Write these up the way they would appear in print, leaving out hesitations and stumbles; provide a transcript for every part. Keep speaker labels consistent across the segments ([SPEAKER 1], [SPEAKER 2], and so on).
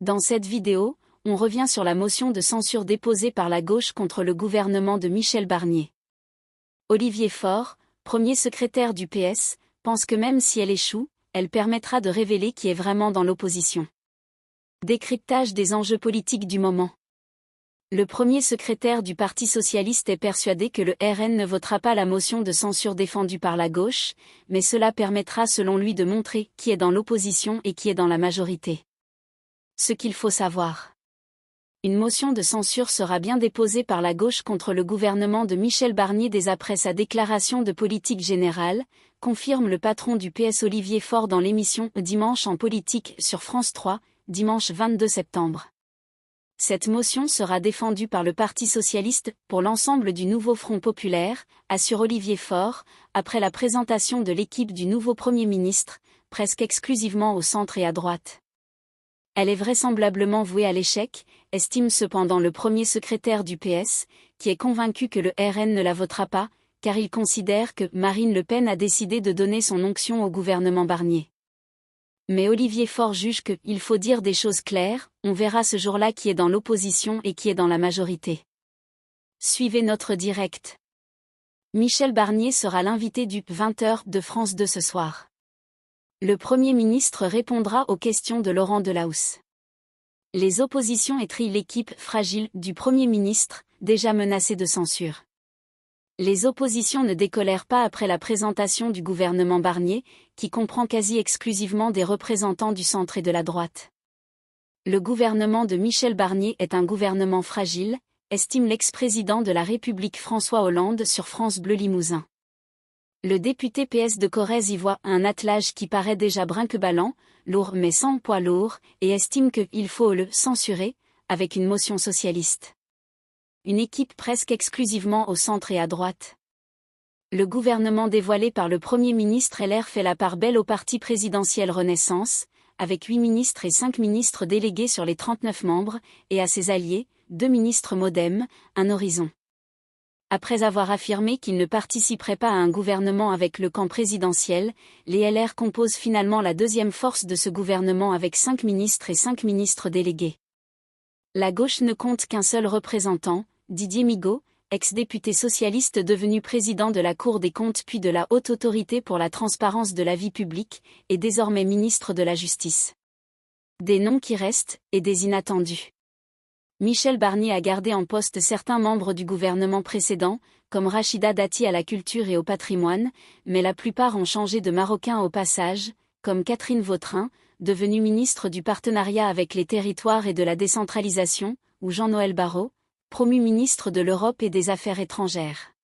[SPEAKER 1] Dans cette vidéo, on revient sur la motion de censure déposée par la gauche contre le gouvernement de Michel Barnier. Olivier Faure, premier secrétaire du PS, pense que même si elle échoue, elle permettra de révéler qui est vraiment dans l'opposition. Décryptage des enjeux politiques du moment. Le premier secrétaire du Parti socialiste est persuadé que le RN ne votera pas la motion de censure défendue par la gauche, mais cela permettra selon lui de montrer qui est dans l'opposition et qui est dans la majorité. Ce qu'il faut savoir. Une motion de censure sera bien déposée par la gauche contre le gouvernement de Michel Barnier dès après sa déclaration de politique générale, confirme le patron du PS Olivier Faure dans l'émission Dimanche en politique sur France 3, dimanche 22 septembre. Cette motion sera défendue par le Parti socialiste pour l'ensemble du nouveau Front populaire, assure Olivier Faure, après la présentation de l'équipe du nouveau Premier ministre, presque exclusivement au centre et à droite. Elle est vraisemblablement vouée à l'échec, estime cependant le premier secrétaire du PS, qui est convaincu que le RN ne la votera pas, car il considère que Marine Le Pen a décidé de donner son onction au gouvernement Barnier. Mais Olivier Faure juge qu'il faut dire des choses claires, on verra ce jour-là qui est dans l'opposition et qui est dans la majorité. Suivez notre direct. Michel Barnier sera l'invité du 20h de France 2 ce soir. Le Premier ministre répondra aux questions de Laurent Delahousse. Les oppositions étrillent l'équipe fragile du Premier ministre, déjà menacée de censure. Les oppositions ne décolèrent pas après la présentation du gouvernement Barnier, qui comprend quasi exclusivement des représentants du centre et de la droite. Le gouvernement de Michel Barnier est un gouvernement fragile, estime l'ex-président de la République François Hollande sur France Bleu Limousin. Le député PS de Corrèze y voit un attelage qui paraît déjà brinque-ballant, lourd mais sans poids lourd, et estime qu'il faut le censurer, avec une motion socialiste. Une équipe presque exclusivement au centre et à droite. Le gouvernement dévoilé par le Premier ministre LR fait la part belle au parti présidentiel Renaissance, avec 8 ministres et 5 ministres délégués sur les 39 membres, et à ses alliés, 2 ministres MoDem, un horizon. Après avoir affirmé qu'ils ne participeraient pas à un gouvernement avec le camp présidentiel, les LR composent finalement la deuxième force de ce gouvernement avec 5 ministres et 5 ministres délégués. La gauche ne compte qu'un seul représentant, Didier Migaud, ex-député socialiste devenu président de la Cour des comptes puis de la Haute Autorité pour la transparence de la vie publique, et désormais ministre de la Justice. Des noms qui restent, et des inattendus. Michel Barnier a gardé en poste certains membres du gouvernement précédent, comme Rachida Dati à la culture et au patrimoine, mais la plupart ont changé de marocain au passage, comme Catherine Vautrin, devenue ministre du Partenariat avec les territoires et de la décentralisation, ou Jean-Noël Barrot, promu ministre de l'Europe et des Affaires étrangères.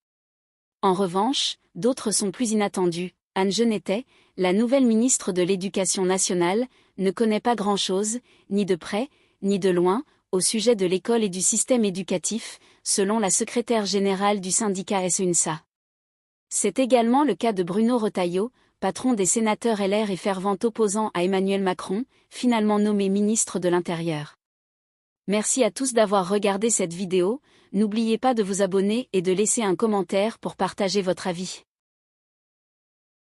[SPEAKER 1] En revanche, d'autres sont plus inattendus. Anne Genetet, la nouvelle ministre de l'Éducation nationale, ne connaît pas grand-chose, ni de près, ni de loin, au sujet de l'école et du système éducatif, selon la secrétaire générale du syndicat SUNSA. C'est également le cas de Bruno Retailleau, patron des sénateurs LR et fervent opposant à Emmanuel Macron, finalement nommé ministre de l'Intérieur. Merci à tous d'avoir regardé cette vidéo, n'oubliez pas de vous abonner et de laisser un commentaire pour partager votre avis.